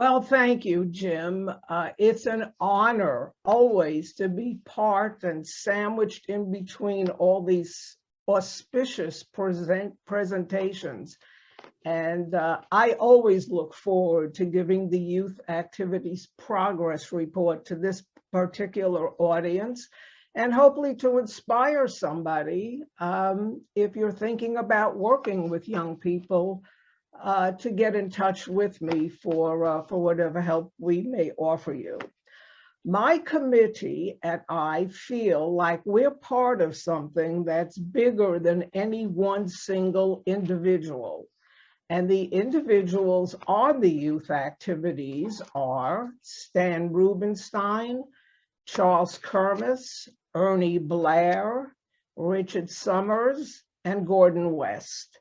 Well, thank you, Jim. It's an honor always to be part and sandwiched in between all these auspicious presentations. And I always look forward to giving the Youth Activities Progress Report to this particular audience, and hopefully to inspire somebody if you're thinking about working with young people to get in touch with me for whatever help we may offer you. My committee and I feel like we're part of something that's bigger than any one single individual. And the individuals on the youth activities are Stan Rubenstein, Charles Kermis, Ernie Blair, Richard Summers, and Gordon West.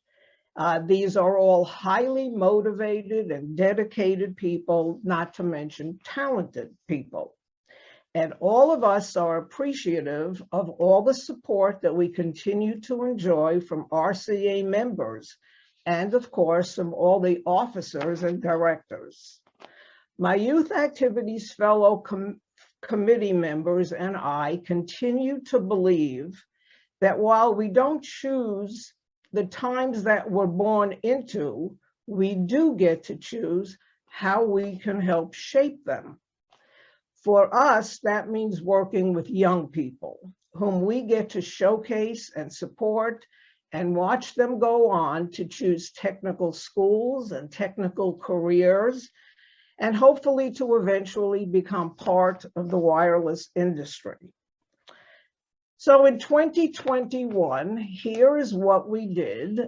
These are all highly motivated and dedicated people, not to mention talented people. And all of us are appreciative of all the support that we continue to enjoy from RCA members, and of course, from all the officers and directors. My youth activities fellow committee members and I continue to believe that while we don't choose the times that we're born into, we do get to choose how we can help shape them. For us, that means working with young people whom we get to showcase and support and watch them go on to choose technical schools and technical careers, and hopefully to eventually become part of the wireless industry. So in 2021, here is what we did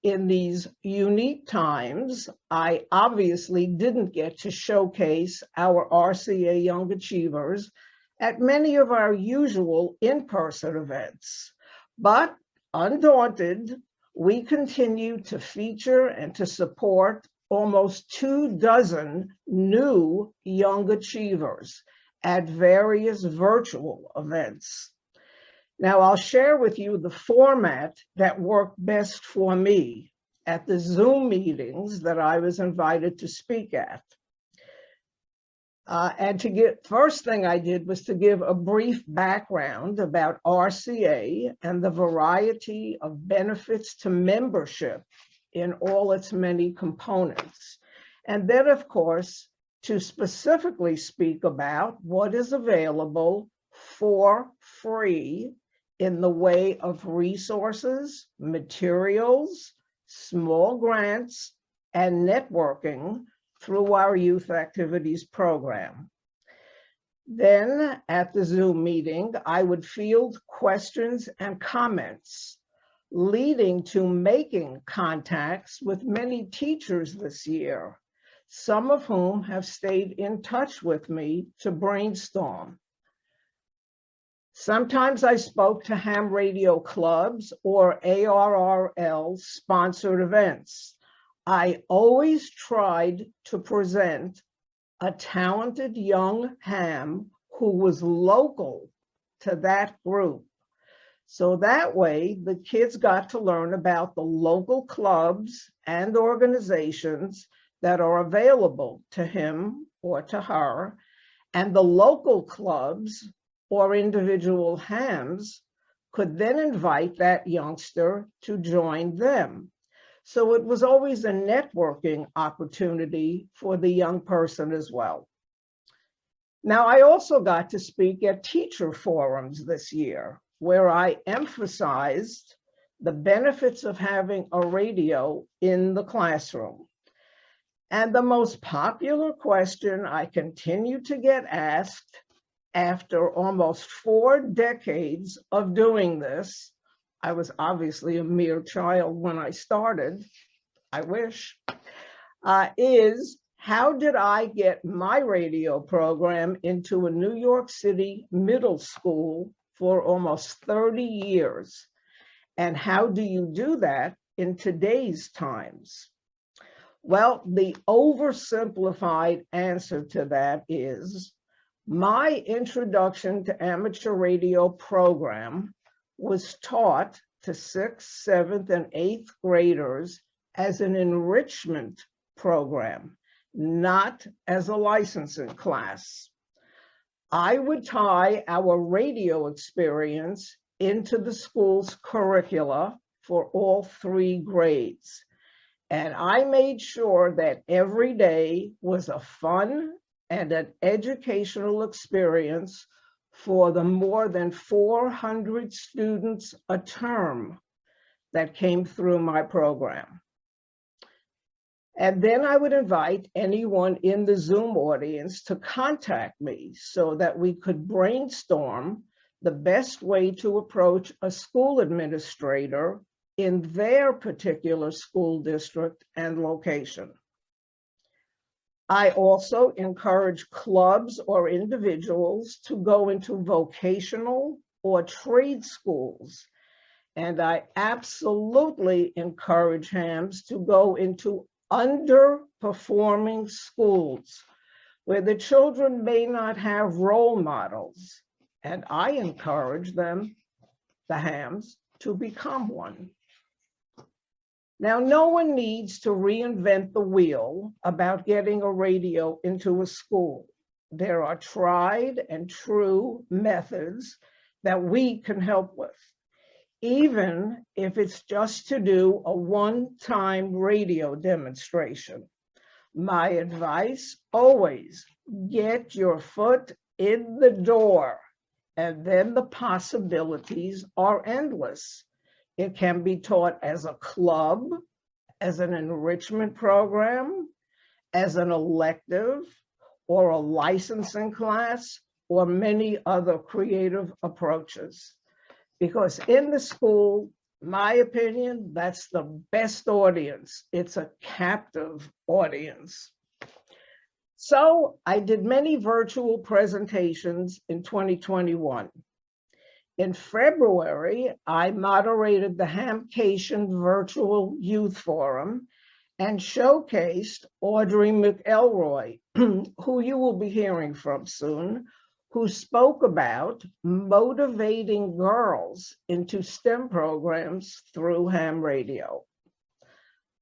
in these unique times. I obviously didn't get to showcase our RCA Young Achievers at many of our usual in-person events, but undaunted, we continue to feature and to support almost 24 new young achievers at various virtual events. Now, I'll share with you the format that worked best for me at the Zoom meetings that I was invited to speak at. First thing I did was to give a brief background about RCA and the variety of benefits to membership in all its many components. And then, of course, to specifically speak about what is available for free in the way of resources, materials, small grants, and networking through our youth activities program. Then at the Zoom meeting, I would field questions and comments, leading to making contacts with many teachers this year, some of whom have stayed in touch with me to brainstorm. Sometimes I spoke to ham radio clubs or ARRL sponsored events. I always tried to present a talented young ham who was local to that group. So that way the kids got to learn about the local clubs and organizations that are available to him or to her, and the local clubs or individual hams could then invite that youngster to join them. So it was always a networking opportunity for the young person as well. Now, I also got to speak at teacher forums this year, where I emphasized the benefits of having a radio in the classroom. And the most popular question I continue to get asked after almost 4 decades of doing this, I was obviously a mere child when I started, I wish, is how did I get my radio program into a New York City middle school for almost 30 years? And how do you do that in today's times? Well, the oversimplified answer to that is my introduction to amateur radio program was taught to 6th, 7th, and 8th graders as an enrichment program. not as a licensing class. I would tie our radio experience into the school's curricula for all 3 grades. And I made sure that every day was a fun and an educational experience for the more than 400 students a term that came through my program. And then I would invite anyone in the Zoom audience to contact me so that we could brainstorm the best way to approach a school administrator in their particular school district and location. I also encourage clubs or individuals to go into vocational or trade schools. And I absolutely encourage hams to go into underperforming schools where the children may not have role models. And I encourage them, the hams, to become one. Now, no one needs to reinvent the wheel about getting a radio into a school. There are tried and true methods that we can help with, even if it's just to do a one-time radio demonstration. My advice, always get your foot in the door, and then the possibilities are endless. It can be taught as a club, as an enrichment program, as an elective, or a licensing class, or many other creative approaches. Because in the school, my opinion, that's the best audience. It's a captive audience. So I did many virtual presentations in 2021. In February, I moderated the Hamcation Virtual Youth Forum and showcased Audrey McElroy, who you will be hearing from soon, who spoke about motivating girls into STEM programs through ham radio.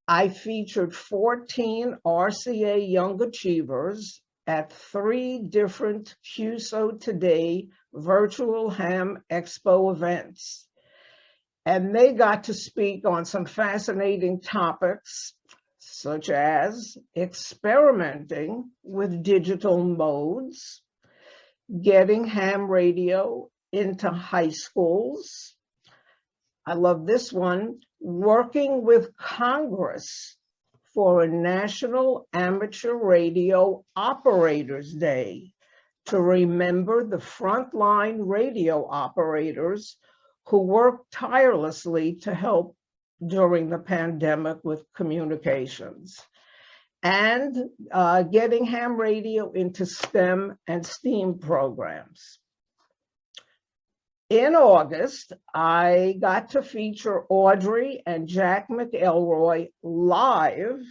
I featured 14 RCA Young Achievers at 3 different QSO Today virtual ham expo events. And they got to speak on some fascinating topics, such as experimenting with digital modes, getting ham radio into high schools. I love this one, working with Congress for a National Amateur Radio Operators Day to remember the frontline radio operators who worked tirelessly to help during the pandemic with communications, and getting ham radio into STEM and STEAM programs. In August, I got to feature Audrey and Jack McElroy live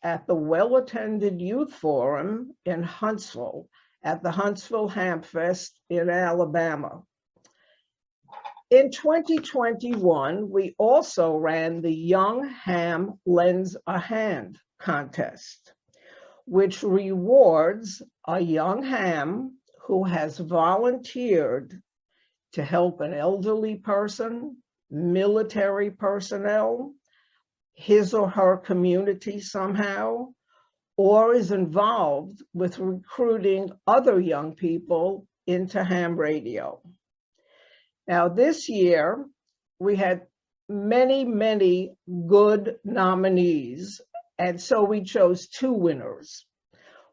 at the well-attended Youth Forum in Huntsville, at the Huntsville Ham Fest in Alabama. In 2021, we also ran the Young Ham Lends a Hand contest, which rewards a young ham who has volunteered to help an elderly person, military personnel, his or her community somehow, or is involved with recruiting other young people into ham radio. Now, this year, we had many, many good nominees, and so we chose 2 winners.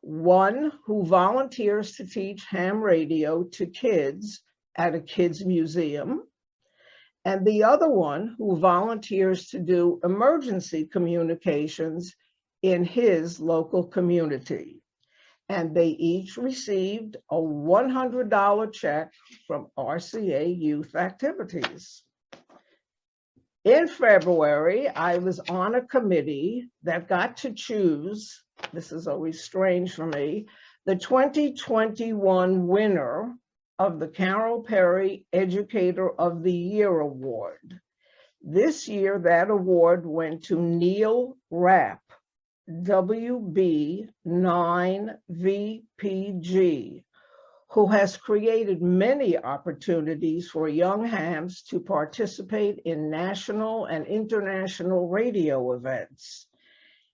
One who volunteers to teach ham radio to kids at a kids' museum, and the other one who volunteers to do emergency communications in his local community. And they each received a $100 check from RCA Youth Activities. In February, I was on a committee that got to choose, this is always strange for me, the 2021 winner of the Carole Perry Educator of the Year Award. This year, that award went to Neil Rapp, WB9VPG, who has created many opportunities for young hams to participate in national and international radio events.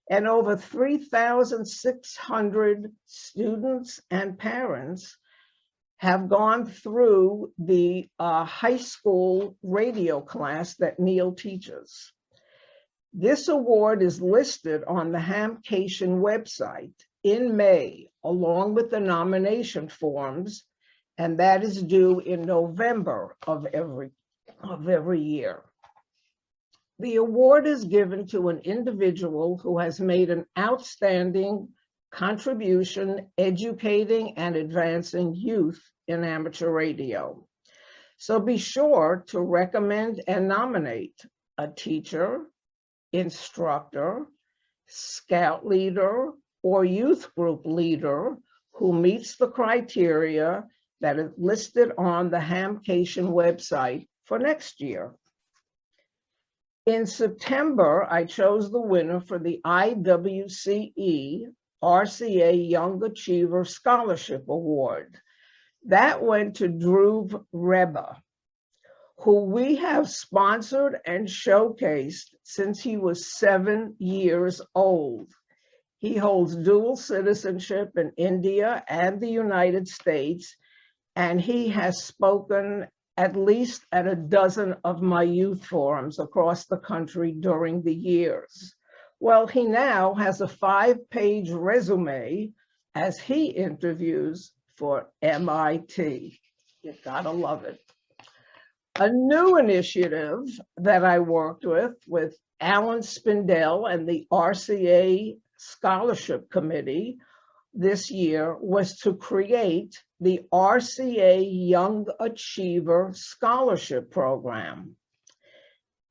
And over 3,600 students and parents have gone through the high school radio class that Neil teaches. This award is listed on the Hamcation website in May, along with the nomination forms, and that is due in November of every year. The award is given to an individual who has made an outstanding contribution educating and advancing youth in amateur radio. So be sure to recommend and nominate a teacher, instructor, scout leader, or youth group leader who meets the criteria that is listed on the Hamcation website for next year. In September, I chose the winner for the IWCE RCA Young Achiever Scholarship Award. That went to Dhruv Reba, who we have sponsored and showcased since he was 7 years old. He holds dual citizenship in India and the United States, and he has spoken at least at a dozen of my youth forums across the country during the years. Well, he now has a 5-page resume as he interviews for MIT. You gotta love it. A new initiative that I worked with Alan Spindell and the RCA Scholarship Committee this year was to create the RCA Young Achiever Scholarship Program.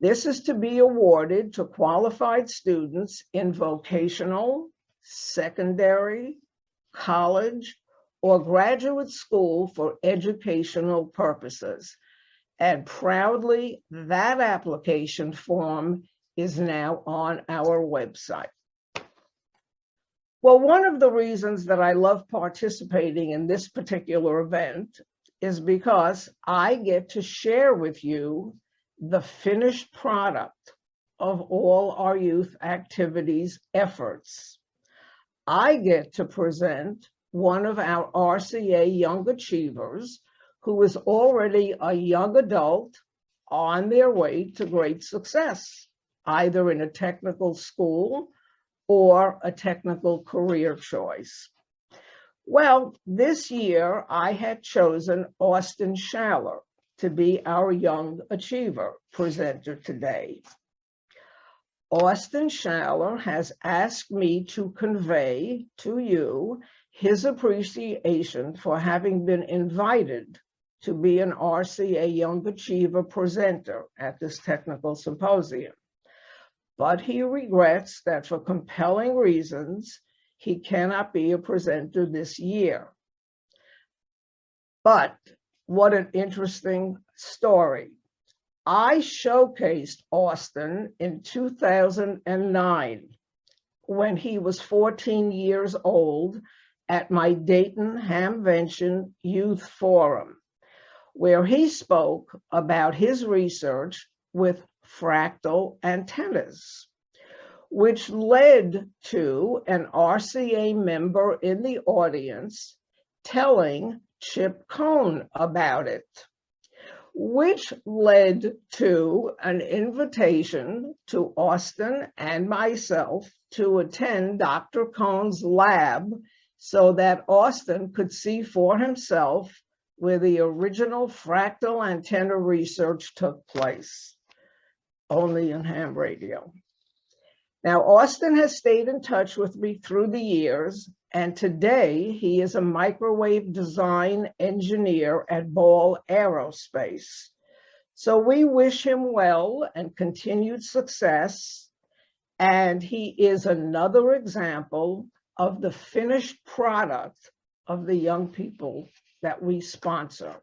This is to be awarded to qualified students in vocational, secondary, college, or graduate school for educational purposes. And proudly, that application form is now on our website. Well, one of the reasons that I love participating in this particular event is because I get to share with you the finished product of all our youth activities efforts. I get to present one of our RCA Young Achievers who is already a young adult on their way to great success, either in a technical school or a technical career choice. Well, this year I had chosen Austin Schaller to be our Young Achiever presenter today. Austin Schaller has asked me to convey to you his appreciation for having been invited to be an RCA Young Achiever presenter at this technical symposium. But he regrets that for compelling reasons, he cannot be a presenter this year. But what an interesting story. I showcased Austin in 2009 when he was 14 years old at my Dayton Hamvention Youth Forum, where he spoke about his research with fractal antennas, which led to an RCA member in the audience telling Chip Cohn about it, which led to an invitation to Austin and myself to attend Dr. Cohn's lab so that Austin could see for himself where the original fractal antenna research took place, only in ham radio. Now, Austin has stayed in touch with me through the years, and today he is a microwave design engineer at Ball Aerospace. So we wish him well and continued success, and he is another example of the finished product of the young people that we sponsor.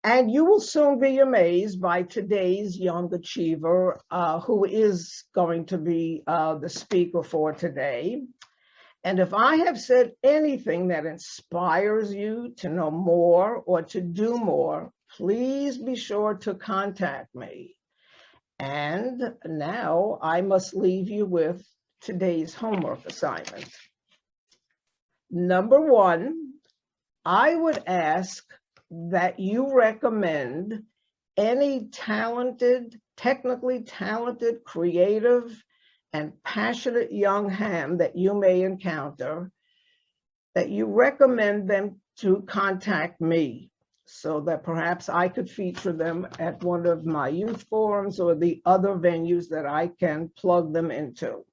And you will soon be amazed by today's young achiever, who is going to be the speaker for today. And if I have said anything that inspires you to know more or to do more, please be sure to contact me. And now I must leave you with today's homework assignment. Number one, I would ask that you recommend any talented, technically talented, creative, and passionate young ham that you may encounter, that you recommend them to contact me so that perhaps I could feature them at one of my youth forums or the other venues that I can plug them into.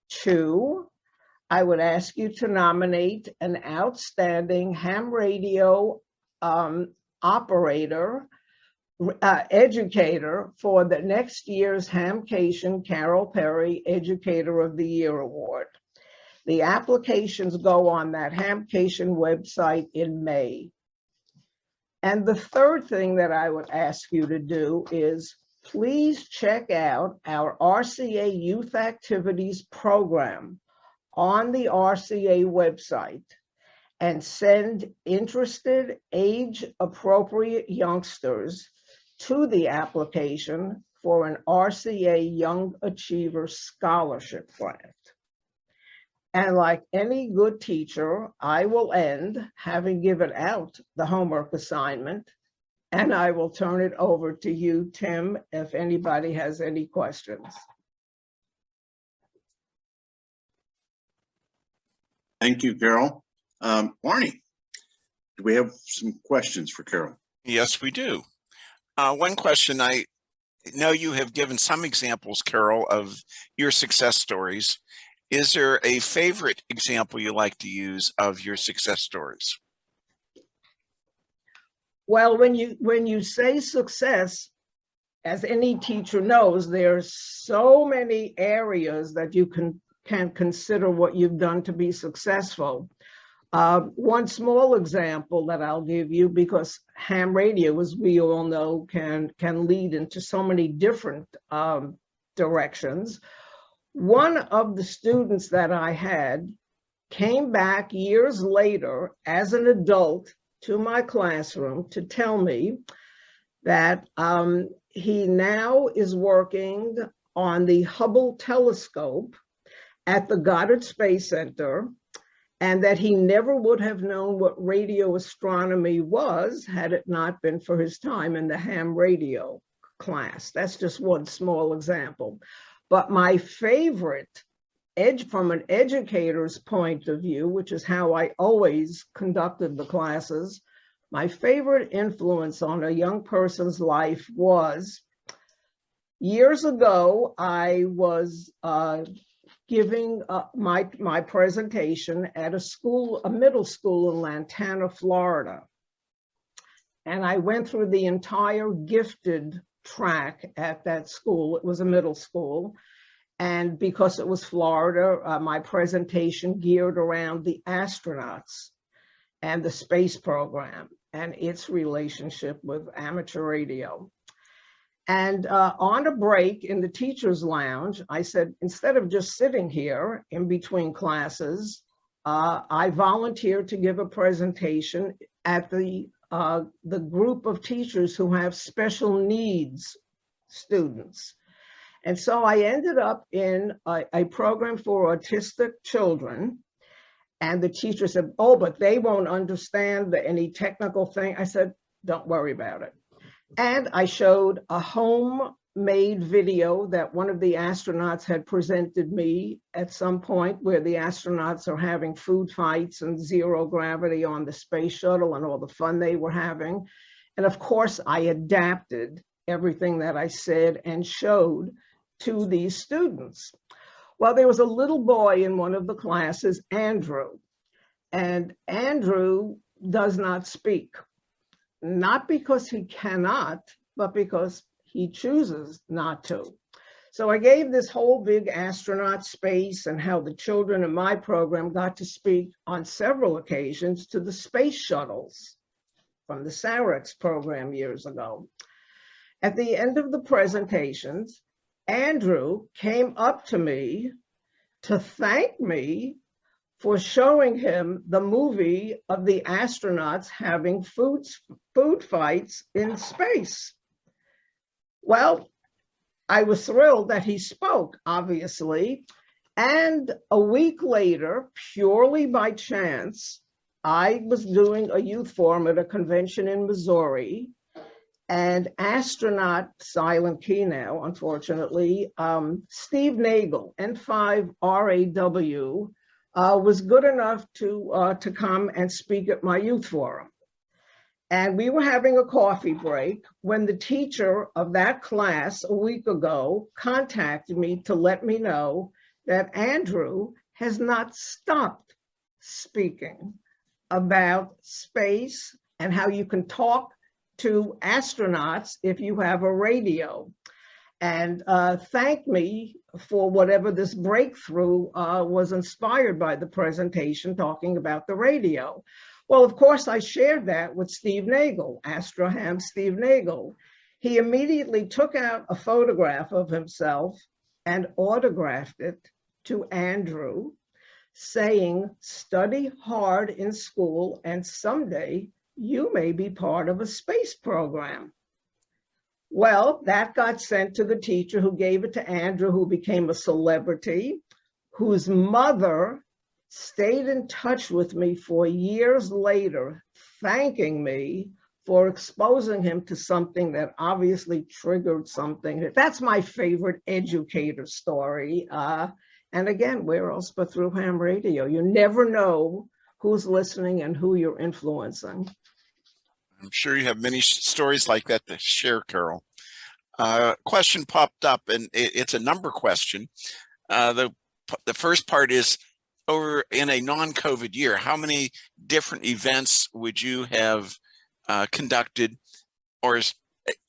Two, I would ask you to nominate an outstanding ham radio operator, educator for the next year's Hamcation Carole Perry Educator of the Year Award. The applications go on that Hamcation website in May. And the third thing that I would ask you to do is please check out our RCA Youth Activities program on the RCA website and send interested age-appropriate youngsters to the application for an RCA Young Achiever Scholarship Grant. And like any good teacher, I will end having given out the homework assignment, and I will turn it over to you, Tim, if anybody has any questions. Thank you, Carole. Barney, do we have some questions for Carole? Yes, we do. One question, I know you have given some examples, Carole, of your success stories. Is there a favorite example you like to use of your success stories? Well, when you say success, as any teacher knows, there's so many areas that you can consider what you've done to be successful. One small example that I'll give you, because ham radio, as we all know, can lead into so many different directions. One of the students that I had came back years later as an adult to my classroom to tell me that he now is working on the Hubble telescope at the Goddard Space Center, and that he never would have known what radio astronomy was had it not been for his time in the ham radio class. That's just one small example. But my favorite, from an educator's point of view, which is how I always conducted the classes, my favorite influence on a young person's life was, years ago, I was giving my presentation at a middle school in Lantana, Florida. And I went through the entire gifted track at that school. It was a middle school. And because it was Florida, my presentation geared around the astronauts and the space program and its relationship with amateur radio. And on a break in the teacher's lounge, I said, instead of just sitting here in between classes, I volunteered to give a presentation at the group of teachers who have special needs students. And so I ended up in a program for autistic children. And the teacher said, oh, but they won't understand any technical thing. I said, don't worry about it. And I showed a homemade video that one of the astronauts had presented me at some point, where the astronauts are having food fights and zero gravity on the space shuttle and all the fun they were having. And of course, I adapted everything that I said and showed to these students. Well, there was a little boy in one of the classes, Andrew, and Andrew does not speak. Not because he cannot, but because he chooses not to. So I gave this whole big astronaut space and how the children in my program got to speak on several occasions to the space shuttles. from the Sarex program years ago. At the end of the presentations, Andrew came up to me to thank me for showing him the movie of the astronauts having food fights in space. Well, I was thrilled that he spoke, obviously. And a week later, purely by chance, I was doing a youth forum at a convention in Missouri, and astronaut, silent key now, unfortunately, Steve Nagel, N5RAW, was good enough to come and speak at my youth forum. And we were having a coffee break when the teacher of that class a week ago contacted me to let me know that Andrew has not stopped speaking about space and how you can talk to astronauts if you have a radio, and thanked me for whatever this breakthrough was inspired by the presentation talking about the radio. Well, of course, I shared that with Steve Nagel, Astroham Steve Nagel. He immediately took out a photograph of himself and autographed it to Andrew, saying, "Study hard in school and someday you may be part of a space program." Well, that got sent to the teacher who gave it to Andrew, who became a celebrity, whose mother stayed in touch with me for years later, thanking me for exposing him to something that obviously triggered something. That's my favorite educator story. And again, where else but through ham radio? You never know who's listening and who you're influencing. I'm sure you have many stories like that to share, Carole. Question popped up, and it's a number question. The first part is, over in a non-COVID year, how many different events would you have conducted, or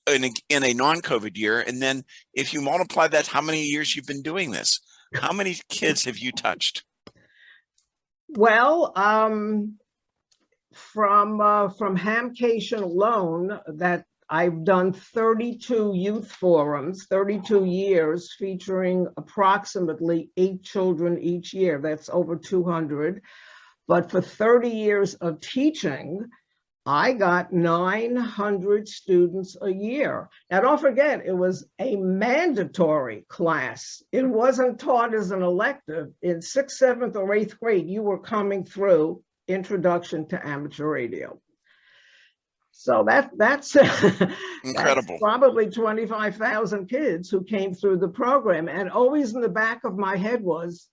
in a non-COVID year? And then if you multiply that, how many years you've been doing this? How many kids have you touched? Well, from Hamcation alone, that I've done 32 youth forums, 32 years, featuring approximately 8 children each year. That's over 200. But for 30 years of teaching, I got 900 students a year. Now, don't forget, it was a mandatory class. It wasn't taught as an elective. In 6th, 7th, or 8th grade, you were coming through Introduction to Amateur Radio. So that's incredible. That's probably 25,000 kids who came through the program. And always in the back of my head was,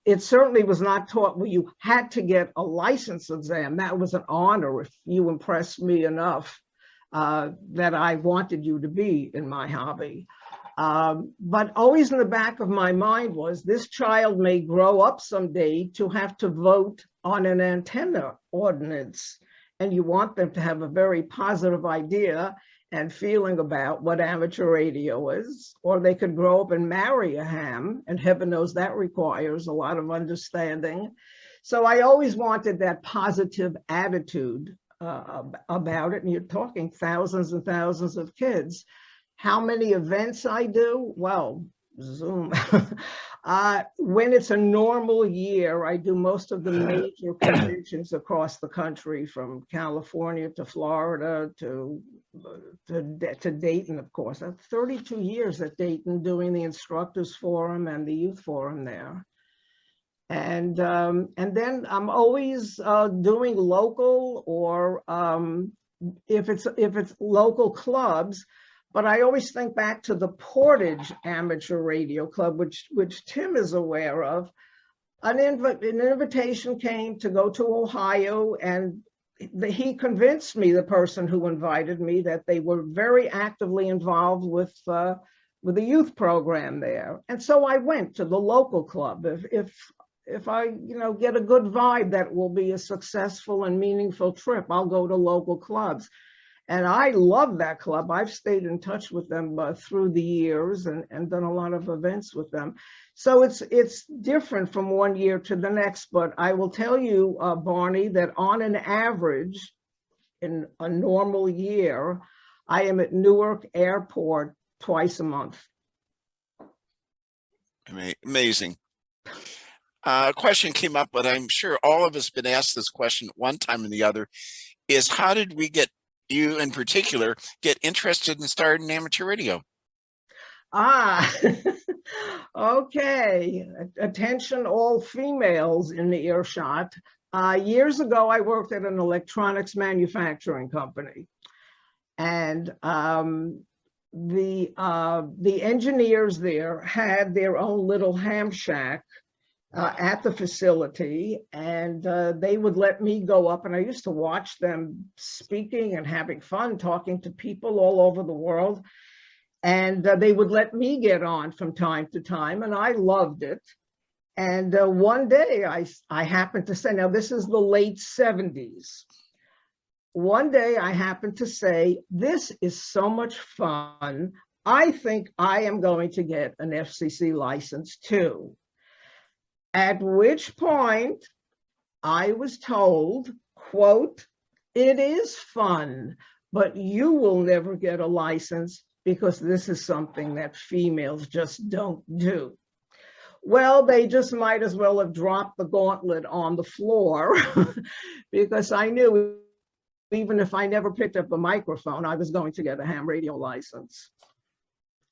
it certainly was not taught where you had to get a license exam. That was an honor if you impressed me enough that I wanted you to be in my hobby. But always in the back of my mind was, this child may grow up someday to have to vote on an antenna ordinance. And you want them to have a very positive idea and feeling about what amateur radio is, or they could grow up and marry a ham, and heaven knows that requires a lot of understanding. So I always wanted that positive attitude about it, and you're talking thousands and thousands of kids. How many events I do? Well, Zoom. When it's a normal year, I do most of the major conventions across the country, from California to Florida to Dayton, of course. I have 32 years at Dayton doing the Instructors Forum and the Youth Forum there. And then I'm always doing local, or if it's local clubs. But I always think back to the Portage Amateur Radio Club, which Tim is aware of. An invitation came to go to Ohio, and he convinced me, the person who invited me, that they were very actively involved with the youth program there. And so I went to the local club. If I get a good vibe that will be a successful and meaningful trip, I'll go to local clubs. And I love that club. I've stayed in touch with them through the years and done a lot of events with them. So it's different from one year to the next. But I will tell you, Barney, that on an average, in a normal year, I am at Newark Airport twice a month. Amazing. A question came up, but I'm sure all of us been asked this question at one time or the other, is how did we get, you in particular, get interested in starting amateur radio? Okay. Attention all females in the earshot. Years ago, I worked at an electronics manufacturing company. And the engineers there had their own little ham shack at the facility, and they would let me go up, and I used to watch them speaking and having fun, talking to people all over the world. And they would let me get on from time to time, and I loved it. And one day I happened to say, now this is the late 70s. One day I happened to say, this is so much fun. I think I am going to get an FCC license too. At which point I was told, quote, it is fun, but you will never get a license because this is something that females just don't do. Well, they just might as well have dropped the gauntlet on the floor because I knew even if I never picked up a microphone, I was going to get a ham radio license.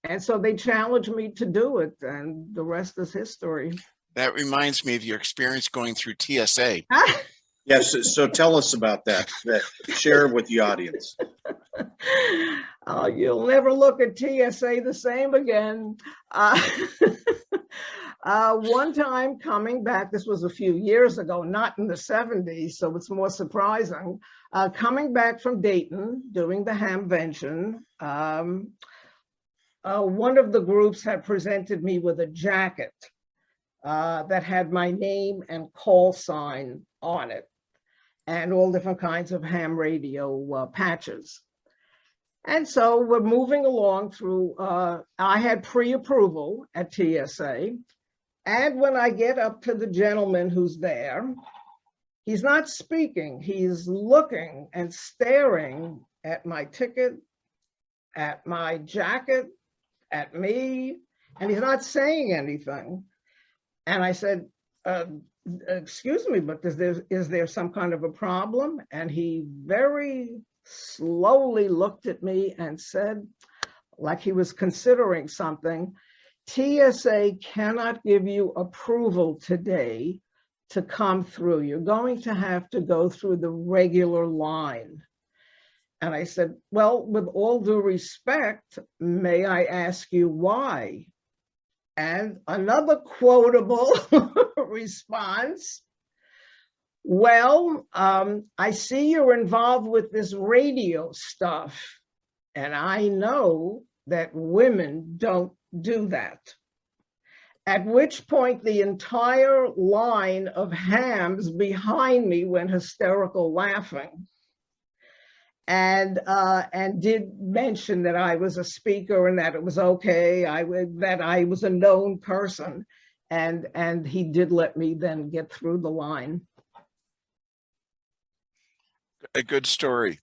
And so they challenged me to do it, and the rest is history. That reminds me of your experience going through TSA. Yes, so tell us about that. Share with the audience. Oh, you'll never look at TSA the same again. One time coming back, this was a few years ago, not in the 70s, so it's more surprising. Coming back from Dayton, doing the Hamvention, one of the groups had presented me with a jacket that had my name and call sign on it, and all different kinds of ham radio patches. And so we're moving along through, I had pre-approval at TSA. And when I get up to the gentleman who's there, he's not speaking, he's looking and staring at my ticket, at my jacket, at me, and he's not saying anything. And I said, excuse me, but is there some kind of a problem? And he very slowly looked at me and said, like he was considering something, TSA cannot give you approval today to come through. You're going to have to go through the regular line. And I said, well, with all due respect, may I ask you why? And another quotable response, well, I see you're involved with this radio stuff, and I know that women don't do that. At which point the entire line of hams behind me went hysterical laughing, and did mention that I was a speaker and that it was okay, that I was a known person, and he did let me then get through the line. A good story.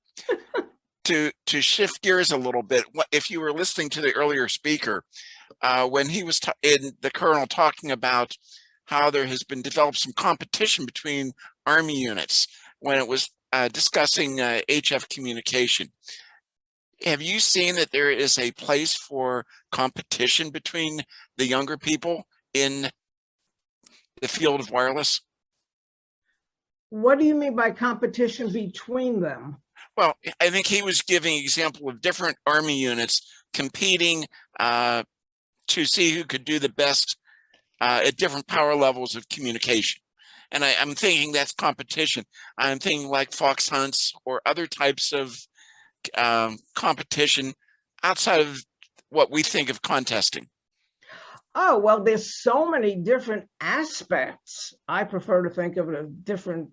To shift gears a little bit, if you were listening to the earlier speaker, when he was in the Colonel talking about how there has been developed some competition between Army units when it was discussing HF communication. Have you seen that there is a place for competition between the younger people in the field of wireless? What do you mean by competition between them? Well, I think he was giving an example of different Army units competing to see who could do the best at different power levels of communication. And I'm thinking that's competition. I'm thinking like fox hunts or other types of competition outside of what we think of contesting. Oh, well, there's so many different aspects. I prefer to think of it as different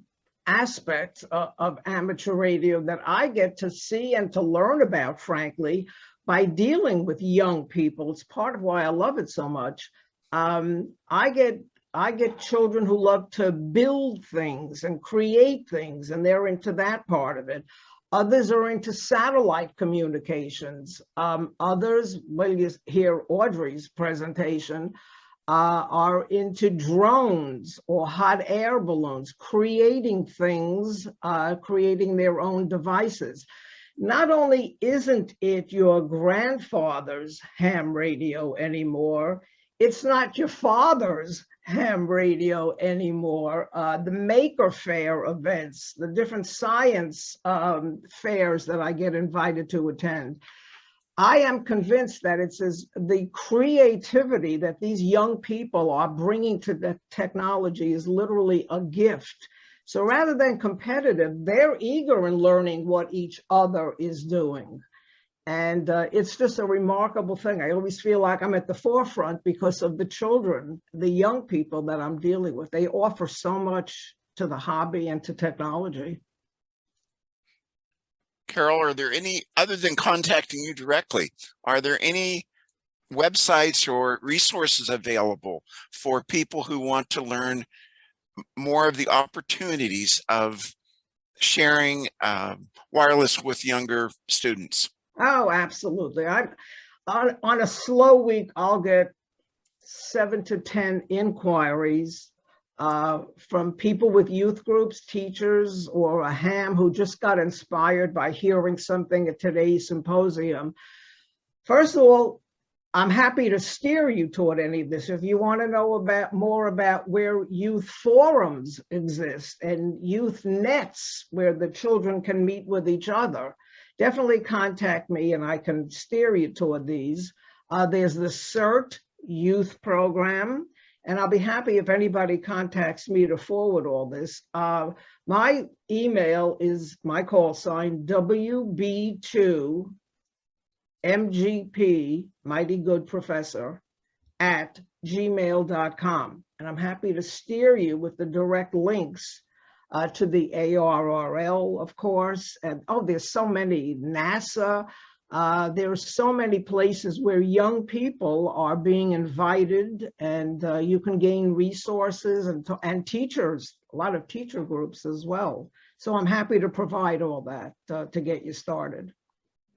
aspects of amateur radio that I get to see and to learn about, frankly, by dealing with young people. It's part of why I love it so much. I get children who love to build things and create things, and they're into that part of it. Others are into satellite communications. Others, well, you hear Audrey's presentation, are into drones or hot air balloons, creating things, creating their own devices. Not only isn't it your grandfather's ham radio anymore, it's not your father's ham radio anymore. The Maker Fair events, the different science fairs that I get invited to attend. I am convinced that the creativity that these young people are bringing to the technology is literally a gift. So rather than competitive, they're eager in learning what each other is doing. And it's just a remarkable thing. I always feel like I'm at the forefront because of the children, the young people that I'm dealing with. They offer so much to the hobby and to technology. Carole, are there any, other than contacting you directly, are there any websites or resources available for people who want to learn more of the opportunities of sharing wireless with younger students? Oh, absolutely. On a slow week, I'll get 7 to 10 inquiries from people with youth groups, teachers, or a ham who just got inspired by hearing something at today's symposium. First of all, I'm happy to steer you toward any of this. If you want to know more about where youth forums exist and youth nets where the children can meet with each other, definitely contact me and I can steer you toward these. There's the CERT youth program, and I'll be happy if anybody contacts me to forward all this. My email is my call sign, WB2MGP, Mighty Good Professor, at gmail.com. And I'm happy to steer you with the direct links to the ARRL, of course. And there's so many, NASA. There's so many places where young people are being invited, and you can gain resources and teachers, a lot of teacher groups as well. So I'm happy to provide all that to get you started.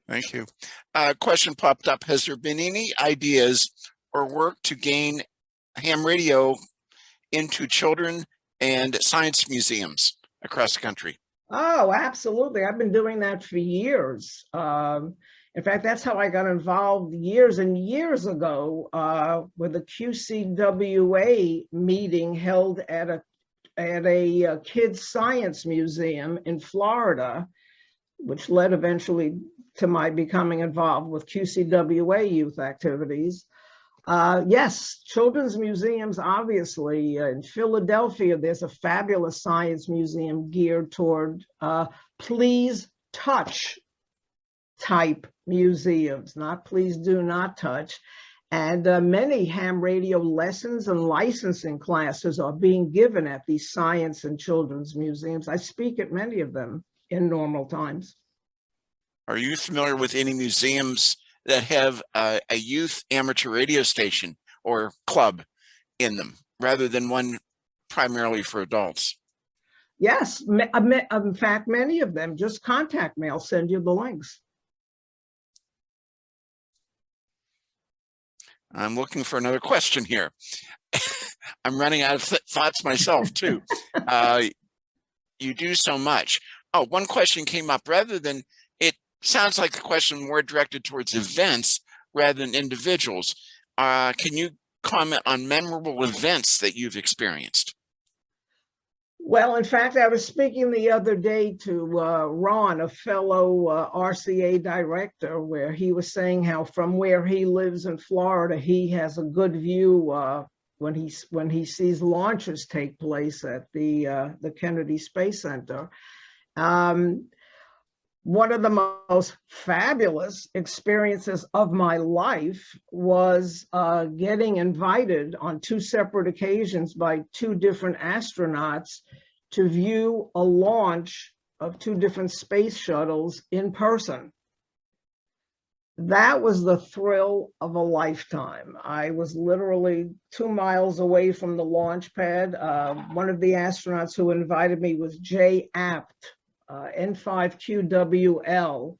Thank you. A question popped up. Has there been any ideas or work to gain ham radio into children and science museums across the country? Oh, absolutely. I've been doing that for years. In fact, that's how I got involved years and years ago with a QCWA meeting held at a kids' science museum in Florida, which led eventually to my becoming involved with QCWA youth activities. Yes, children's museums, obviously. In Philadelphia, there's a fabulous science museum geared toward please touch type museums, not please do not touch. And many ham radio lessons and licensing classes are being given at these science and children's museums. I speak at many of them in normal times. Are you familiar with any museums that have a youth amateur radio station or club in them, rather than one primarily for adults? Yes, in fact, many of them. Just contact me. I'll send you the links. I'm looking for another question here. I'm running out of thoughts myself too. You do so much. Oh, one question came up. Rather than, it sounds like the question more directed towards events rather than individuals. Can you comment on memorable events that you've experienced? Well, in fact, I was speaking the other day to Ron, a fellow RCA director, where he was saying how from where he lives in Florida, he has a good view when he sees launches take place at the Kennedy Space Center. One of the most fabulous experiences of my life was getting invited on 2 separate occasions by 2 different astronauts to view a launch of 2 different space shuttles in person. That was the thrill of a lifetime. I was literally 2 miles away from the launch pad. One of the astronauts who invited me was Jay Apt, N5QWL,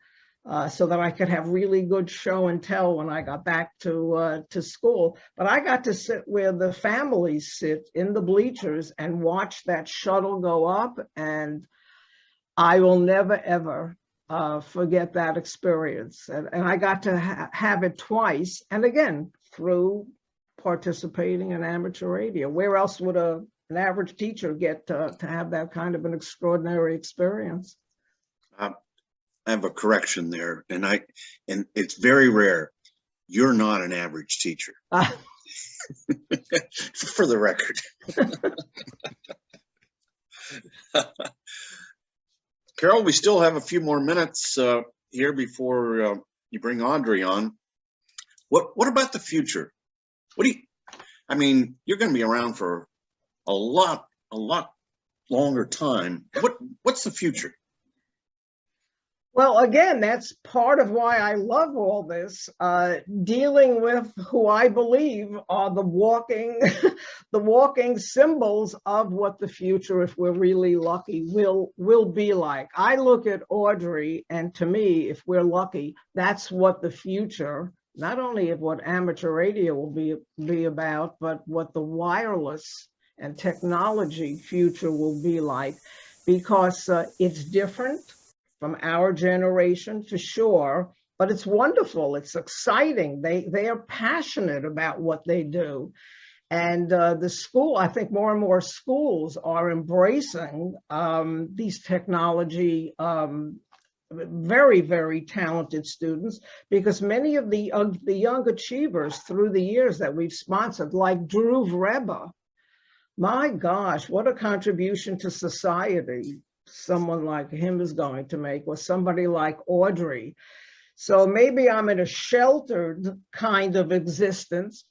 so that I could have really good show and tell when I got back to school. But I got to sit where the families sit in the bleachers and watch that shuttle go up, and I will never, ever forget that experience. And I got to have it twice, and again, through participating in amateur radio. Where else would an average teacher get to have that kind of an extraordinary experience? I have a correction there, and it's very rare. You're not an average teacher, for the record. Carole, we still have a few more minutes here before you bring Audrey on. What about the future? I mean, you're going to be around for a lot longer time. What's the future? Well, again, that's part of why I love all this, dealing with who I believe are the walking symbols of what the future, if we're really lucky, will be like. I look at Audrey, and to me, if we're lucky, that's what the future, not only of what amateur radio will be about, but what the wireless and technology future will be like, because it's different from our generation, for sure, but it's wonderful. It's exciting. They are passionate about what they do. And the school, I think more and more schools are embracing these technology, very, very talented students, because many of the young achievers through the years that we've sponsored, like Drew Vreba, my gosh, what a contribution to society someone like him is going to make, or somebody like Audrey. So maybe I'm in a sheltered kind of existence,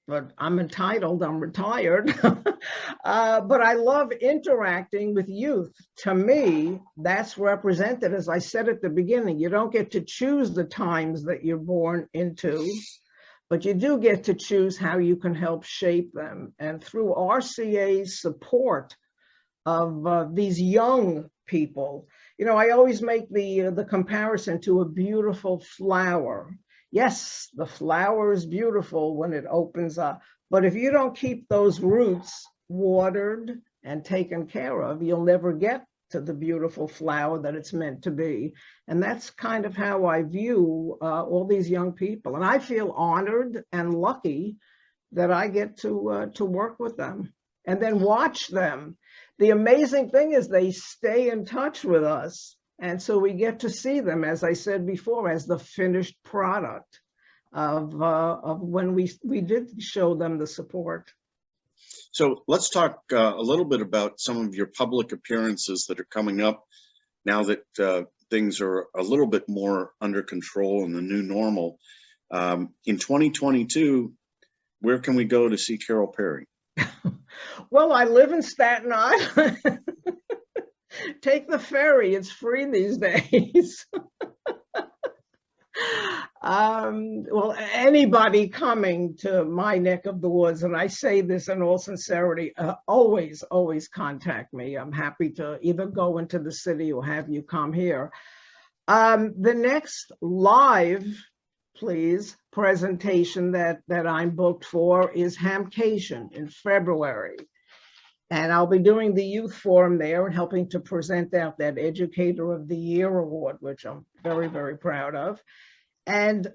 but I'm entitled, I'm retired. But I love interacting with youth. To me, that's represented, as I said at the beginning, you don't get to choose the times that you're born into, but you do get to choose how you can help shape them. And through RCA's support of these young people, you know, I always make the comparison to a beautiful flower. Yes, the flower is beautiful when it opens up, but if you don't keep those roots watered and taken care of, you'll never get to the beautiful flower that it's meant to be. And that's kind of how I view all these young people. And I feel honored and lucky that I get to work with them and then watch them. The amazing thing is they stay in touch with us. And so we get to see them, as I said before, as the finished product of when we did show them the support. So let's talk a little bit about some of your public appearances that are coming up now that things are a little bit more under control in the new normal. In 2022, where can we go to see Carole Perry? Well, I live in Staten Island. Take the ferry, it's free these days. Well, anybody coming to my neck of the woods, and I say this in all sincerity, always contact me. I'm happy to either go into the city or have you come here. The next live, please, presentation that I'm booked for is Hamcation in February. And I'll be doing the youth forum there and helping to present out that Educator of the Year award, which I'm very, very proud of. And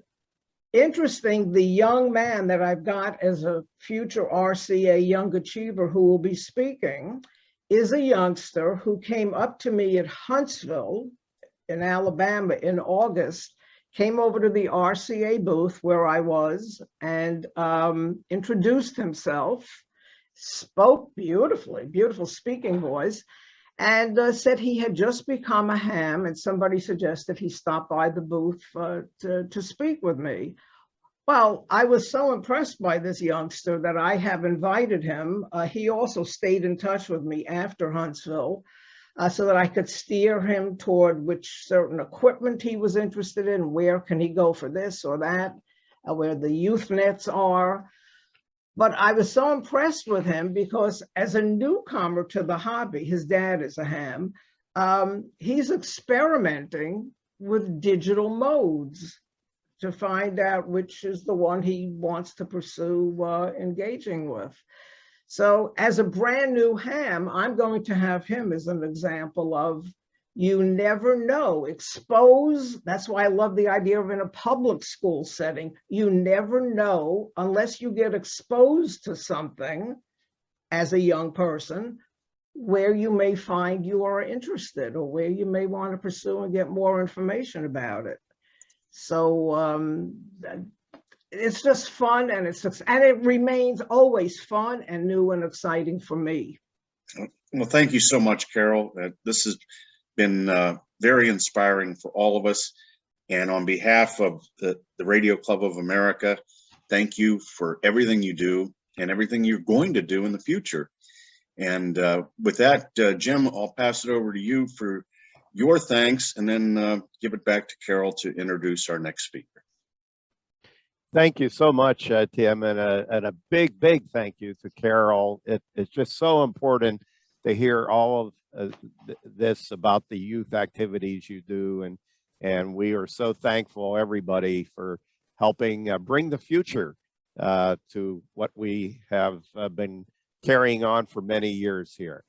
interesting, the young man that I've got as a future RCA Young Achiever who will be speaking is a youngster who came up to me at Huntsville in Alabama in August, came over to the RCA booth where I was and introduced himself, spoke beautifully, beautiful speaking voice, and said he had just become a ham, and somebody suggested he stop by the booth to speak with me. Well, I was so impressed by this youngster that I have invited him. He also stayed in touch with me after Huntsville so that I could steer him toward which certain equipment he was interested in, where can he go for this or that, where the youth nets are. But I was so impressed with him because as a newcomer to the hobby, his dad is a ham, he's experimenting with digital modes to find out which is the one he wants to pursue engaging with. So as a brand new ham, I'm going to have him as an example of, you never know, expose. That's why I love the idea of in a public school setting. You never know unless you get exposed to something as a young person where you may find you are interested or where you may want to pursue and get more information about it. So it's just fun, and it remains always fun and new and exciting for me. Well, thank you so much, Carole. This has been very inspiring for all of us. And on behalf of the Radio Club of America, thank you for everything you do and everything you're going to do in the future. And with that, Jim, I'll pass it over to you for your thanks, and then give it back to Carole to introduce our next speaker. Thank you so much, Tim, and a big, big thank you to Carole. It's just so important to hear all of this about the youth activities you do, and we are so thankful, everybody, for helping bring the future to what we have been carrying on for many years here.